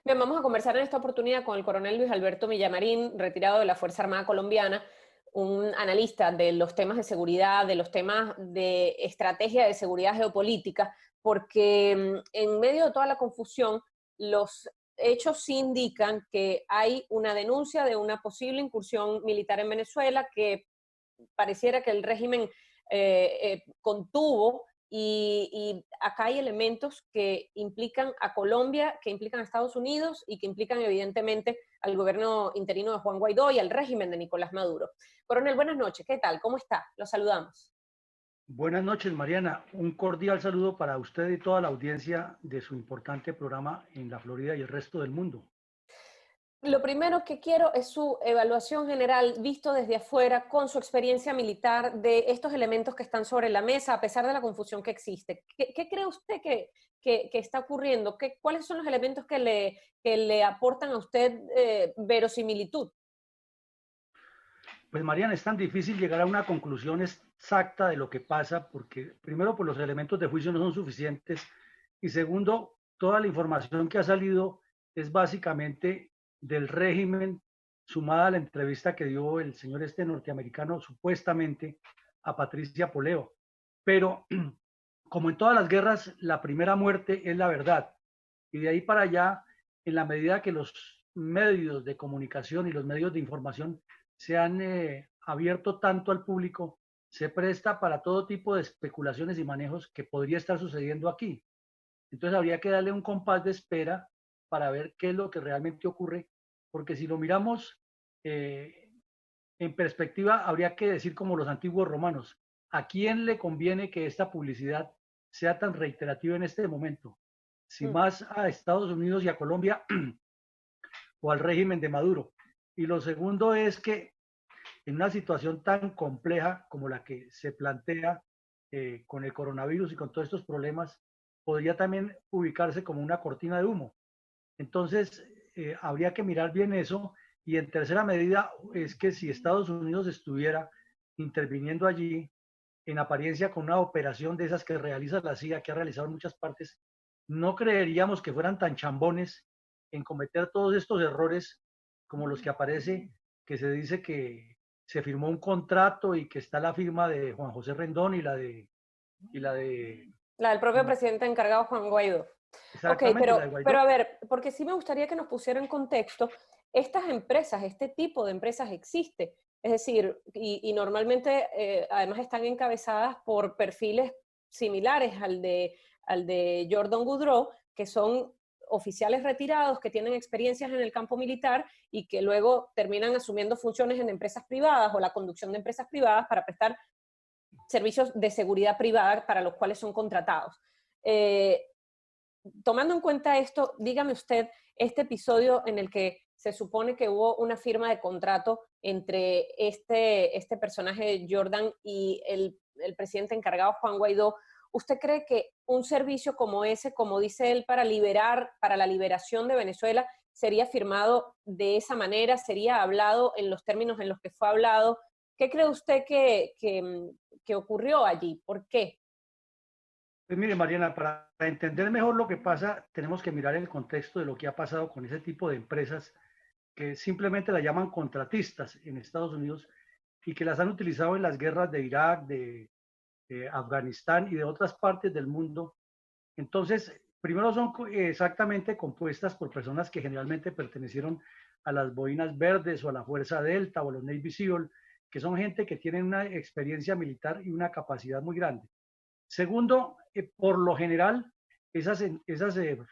Bien, vamos a conversar en esta oportunidad con el coronel Luis Alberto Villamarín, retirado de la Fuerza Armada Colombiana, un analista de los temas de seguridad, de los temas de estrategia de seguridad geopolítica, porque en medio de toda la confusión, los hechos sí indican que hay una denuncia de una posible incursión militar en Venezuela que pareciera que el régimen contuvo y acá hay elementos que implican a Colombia, que implican a Estados Unidos y que implican evidentemente al gobierno interino de Juan Guaidó y al régimen de Nicolás Maduro. Coronel, buenas noches, ¿qué tal? ¿Cómo está? Los saludamos. Buenas noches, Mariana. Un cordial saludo para usted y toda la audiencia de su importante programa en la Florida y el resto del mundo. Lo primero que quiero es su evaluación general, visto desde afuera, con su experiencia militar, de estos elementos que están sobre la mesa, a pesar de la confusión que existe. ¿Qué cree usted que está ocurriendo? ¿Cuáles son los elementos que le aportan a usted verosimilitud? Pues Mariana, es tan difícil llegar a una conclusión exacta de lo que pasa porque primero, pues los elementos de juicio no son suficientes y segundo, toda la información que ha salido es básicamente del régimen sumada a la entrevista que dio el señor este norteamericano supuestamente a Patricia Poleo. Pero como en todas las guerras, la primera muerte es la verdad. Y de ahí para allá, en la medida que los medios de comunicación y los medios de información se han abierto tanto al público, se presta para todo tipo de especulaciones y manejos que podría estar sucediendo aquí. Entonces habría que darle un compás de espera para ver qué es lo que realmente ocurre, porque si lo miramos eh, en perspectiva, habría que decir como los antiguos romanos, ¿a quién le conviene que esta publicidad sea tan reiterativa en este momento? Si Mm. más a Estados Unidos y a Colombia o al régimen de Maduro. Y lo segundo es que en una situación tan compleja como la que se plantea con el coronavirus y con todos estos problemas, podría también ubicarse como una cortina de humo. Entonces, habría que mirar bien eso. Y en tercera medida es que si Estados Unidos estuviera interviniendo allí, en apariencia con una operación de esas que realiza la CIA, que ha realizado en muchas partes, no creeríamos que fueran tan chambones en cometer todos estos errores como los que aparece, que se dice que se firmó un contrato y que está la firma de Juan José Rendón y la de La del propio presidente encargado, Juan Guaidó. Ok, exactamente la de pero a Guaidó. ver, porque sí me gustaría que nos pusiera en contexto, estas empresas, este tipo de empresas existe, es decir, y normalmente además están encabezadas por perfiles similares al de Jordan Goudreau, que son oficiales retirados que tienen experiencias en el campo militar y que luego terminan asumiendo funciones en empresas privadas o la conducción de empresas privadas para prestar servicios de seguridad privada para los cuales son contratados. Eh, Tomando en cuenta esto, dígame usted, este episodio en el que se supone que hubo una firma de contrato entre este personaje de Jordan y el presidente encargado Juan Guaidó, ¿usted cree que un servicio como ese, como dice él, para la liberación de Venezuela, sería firmado de esa manera, sería hablado en los términos en los que fue hablado? ¿Qué cree usted que ocurrió allí? ¿Por qué? Pues mire, Mariana, para entender mejor lo que pasa, tenemos que mirar el contexto de lo que ha pasado con ese tipo de empresas que simplemente la llaman contratistas en Estados Unidos y que las han utilizado en las guerras de Irak, de Afganistán y de otras partes del mundo. Entonces, primero son exactamente compuestas por personas que generalmente pertenecieron a las boinas verdes o a la Fuerza Delta o a los Navy SEAL, que son gente que tienen una experiencia militar y una capacidad muy grande. Segundo, por lo general, esas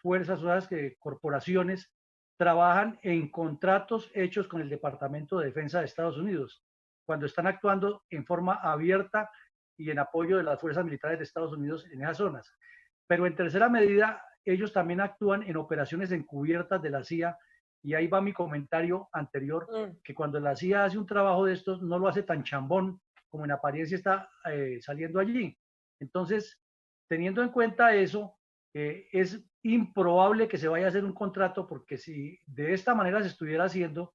fuerzas o esas corporaciones trabajan en contratos hechos con el Departamento de Defensa de Estados Unidos, cuando están actuando en forma abierta y en apoyo de las fuerzas militares de Estados Unidos en esas zonas. Pero en tercera medida, ellos también actúan en operaciones encubiertas de la CIA, y ahí va mi comentario anterior, Mm. que cuando la CIA hace un trabajo de estos, no lo hace tan chambón como en apariencia está saliendo allí. Entonces, teniendo en cuenta eso, es improbable que se vaya a hacer un contrato, porque si de esta manera se estuviera haciendo,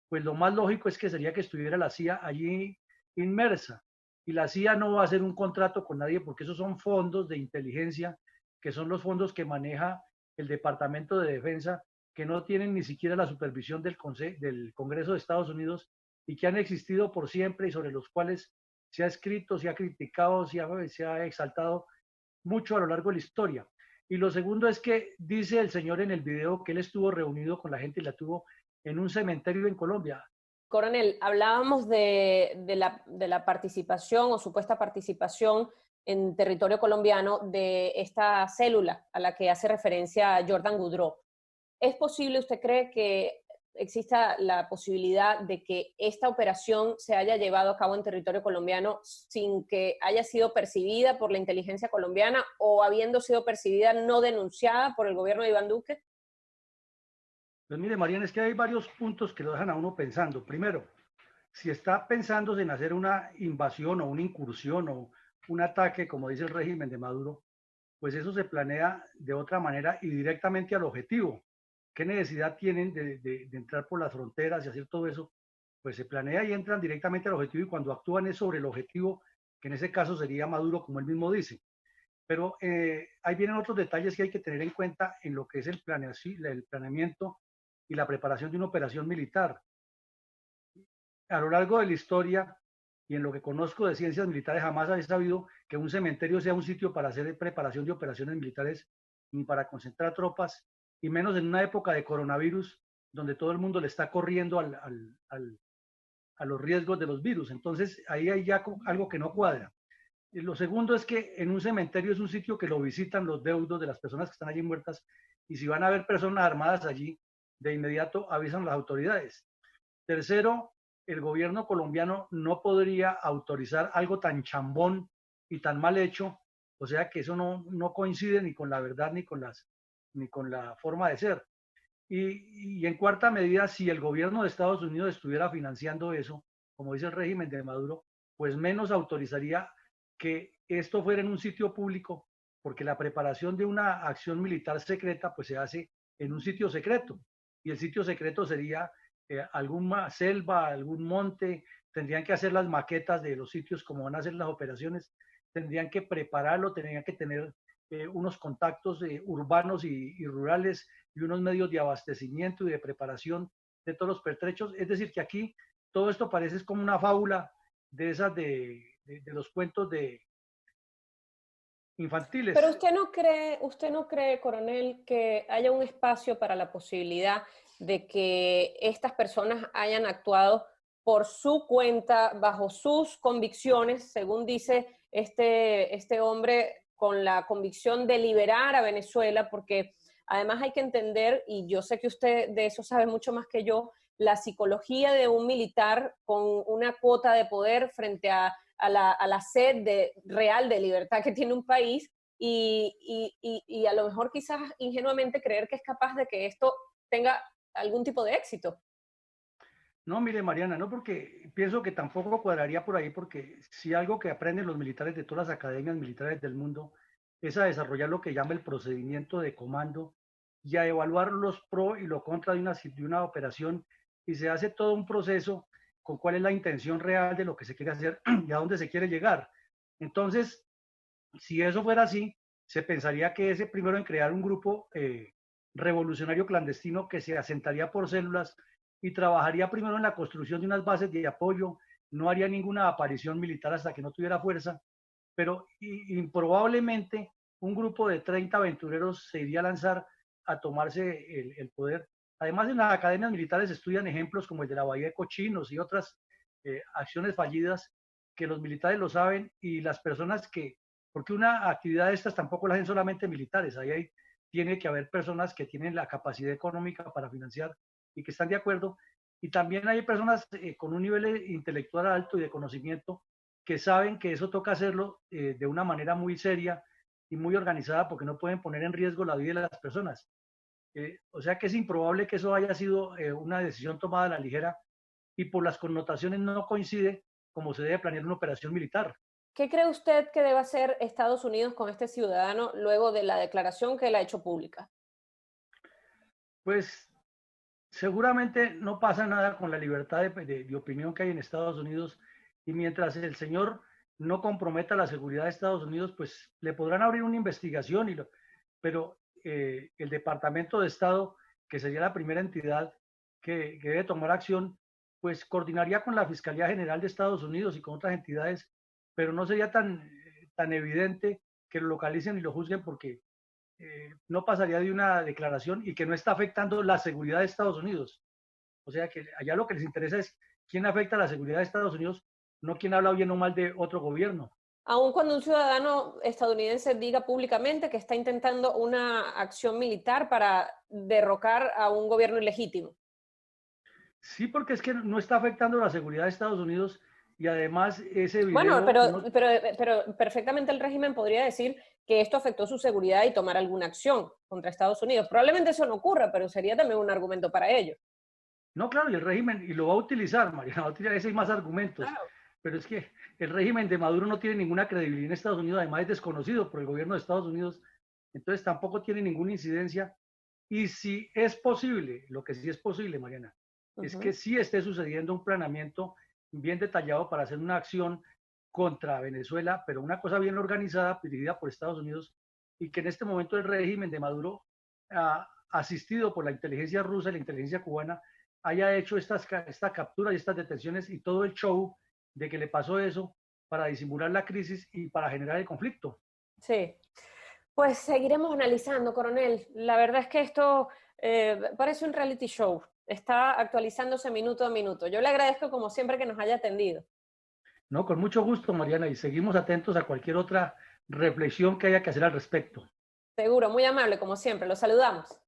pues lo más lógico es que sería que estuviera la CIA allí inmersa. Y la CIA no va a hacer un contrato con nadie porque esos son fondos de inteligencia, que son los fondos que maneja el Departamento de Defensa, que no tienen ni siquiera la supervisión del Congreso de Estados Unidos y que han existido por siempre y sobre los cuales se ha escrito, se ha criticado, se ha exaltado mucho a lo largo de la historia. Y lo segundo es que dice el señor en el video que él estuvo reunido con la gente y la tuvo en un cementerio en Colombia. Coronel, hablábamos de la participación o supuesta participación en territorio colombiano de esta célula a la que hace referencia Jordan Goudreau. ¿Es posible, usted cree, que exista la posibilidad de que esta operación se haya llevado a cabo en territorio colombiano sin que haya sido percibida por la inteligencia colombiana o habiendo sido percibida no denunciada por el gobierno de Iván Duque? Pues mire, Mariana, es que hay varios puntos que lo dejan a uno pensando. Primero, si está pensando en hacer una invasión o una incursión o un ataque, como dice el régimen de Maduro, pues eso se planea de otra manera y directamente al objetivo. ¿Qué necesidad tienen de entrar por las fronteras y hacer todo eso? Pues se planea y entran directamente al objetivo y cuando actúan es sobre el objetivo, que en ese caso sería Maduro, como él mismo dice. Pero ahí vienen otros detalles que hay que tener en cuenta en lo que es el planeamiento y la preparación de una operación militar. A lo largo de la historia y en lo que conozco de ciencias militares, jamás he sabido que un cementerio sea un sitio para hacer preparación de operaciones militares ni para concentrar tropas, y menos en una época de coronavirus donde todo el mundo le está corriendo a los riesgos de los virus. Entonces, ahí hay ya algo que no cuadra. Y lo segundo es que en un cementerio es un sitio que lo visitan los deudos de las personas que están allí muertas, y si van a haber personas armadas allí, de inmediato avisan a las autoridades. Tercero, el gobierno colombiano no podría autorizar algo tan chambón y tan mal hecho, o sea que eso no coincide ni con la verdad ni con la forma de ser. Y en cuarta medida, si el gobierno de Estados Unidos estuviera financiando eso, como dice el régimen de Maduro, pues menos autorizaría que esto fuera en un sitio público, porque la preparación de una acción militar secreta pues se hace en un sitio secreto, y el sitio secreto sería alguna selva, algún monte. Tendrían que hacer las maquetas de los sitios como van a hacer las operaciones, tendrían que prepararlo, tendrían que tener unos contactos urbanos y rurales y unos medios de abastecimiento y de preparación de todos los pertrechos. Es decir, que aquí todo esto parece como una fábula de esas de los cuentos de Pero infantiles. usted no cree, coronel, que haya un espacio para la posibilidad de que estas personas hayan actuado por su cuenta, bajo sus convicciones, según dice este hombre, con la convicción de liberar a Venezuela, porque además hay que entender, y yo sé que usted de eso sabe mucho más que yo, la psicología de un militar con una cuota de poder frente a la sed real de libertad que tiene un país y a lo mejor quizás ingenuamente creer que es capaz de que esto tenga algún tipo de éxito. No, mire, Mariana, no, porque pienso que tampoco cuadraría por ahí, porque si algo que aprenden los militares de todas las academias militares del mundo es a desarrollar lo que llama el procedimiento de comando y a evaluar los pro y los contra de una operación, y se hace todo un proceso con cuál es la intención real de lo que se quiere hacer y a dónde se quiere llegar. Entonces, si eso fuera así, se pensaría que ese primero en crear un grupo revolucionario clandestino que se asentaría por células y trabajaría primero en la construcción de unas bases de apoyo, no haría ninguna aparición militar hasta que no tuviera fuerza, pero improbablemente un grupo de 30 aventureros se iría a lanzar a tomarse el poder. Además, en las academias militares estudian ejemplos como el de la Bahía de Cochinos y otras acciones fallidas que los militares lo saben, y las personas que, porque una actividad de estas tampoco la hacen solamente militares, tiene que haber personas que tienen la capacidad económica para financiar y que están de acuerdo, y también hay personas con un nivel intelectual alto y de conocimiento que saben que eso toca hacerlo de una manera muy seria y muy organizada, porque no pueden poner en riesgo la vida de las personas. O sea que es improbable que eso haya sido una decisión tomada a la ligera, y por las connotaciones no coincide como se debe planear una operación militar. ¿Qué cree usted que debe hacer Estados Unidos con este ciudadano luego de la declaración que él ha hecho pública? Pues seguramente no pasa nada con la libertad de opinión que hay en Estados Unidos, y mientras el señor no comprometa la seguridad de Estados Unidos, pues le podrán abrir una investigación, pero el Departamento de Estado que sería la primera entidad que debe tomar acción, pues coordinaría con la Fiscalía General de Estados Unidos y con otras entidades, pero no sería tan evidente que lo localicen y lo juzguen porque no pasaría de una declaración y que no está afectando la seguridad de Estados Unidos. O sea que allá lo que les interesa es quién afecta la seguridad de Estados Unidos, no quién habla bien o mal de otro gobierno. Aun cuando un ciudadano estadounidense diga públicamente que está intentando una acción militar para derrocar a un gobierno ilegítimo. Sí, porque es que no está afectando la seguridad de Estados Unidos y además ese Bueno, video no. pero perfectamente el régimen podría decir que esto afectó su seguridad y tomar alguna acción contra Estados Unidos. Probablemente eso no ocurra, pero sería también un argumento para ello. No, claro, y el régimen, y lo va a utilizar, Mariana, va a utilizar ese y más argumentos, Claro. pero es que el régimen de Maduro no tiene ninguna credibilidad en Estados Unidos, además es desconocido por el gobierno de Estados Unidos, entonces tampoco tiene ninguna incidencia. Y si es posible, lo que sí es posible, Mariana, es que sí esté sucediendo un planeamiento bien detallado para hacer una acción contra Venezuela, pero una cosa bien organizada, dirigida por Estados Unidos, y que en este momento el régimen de Maduro, asistido por la inteligencia rusa y la inteligencia cubana, haya hecho esta captura y estas detenciones y todo el show de que le pasó eso para disimular la crisis y para generar el conflicto. Sí. Pues seguiremos analizando, coronel. La verdad es que esto parece un reality show. Está actualizándose minuto a minuto. Yo le agradezco como siempre que nos haya atendido. No, con mucho gusto, Mariana, y seguimos atentos a cualquier otra reflexión que haya que hacer al respecto. Seguro, muy amable como siempre. Lo saludamos.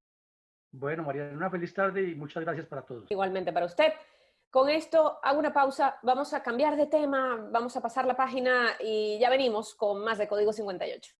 Bueno, Mariana, una feliz tarde y muchas gracias para todos. Igualmente para usted. Con esto hago una pausa, vamos a cambiar de tema, vamos a pasar la página y ya venimos con más de Código 58.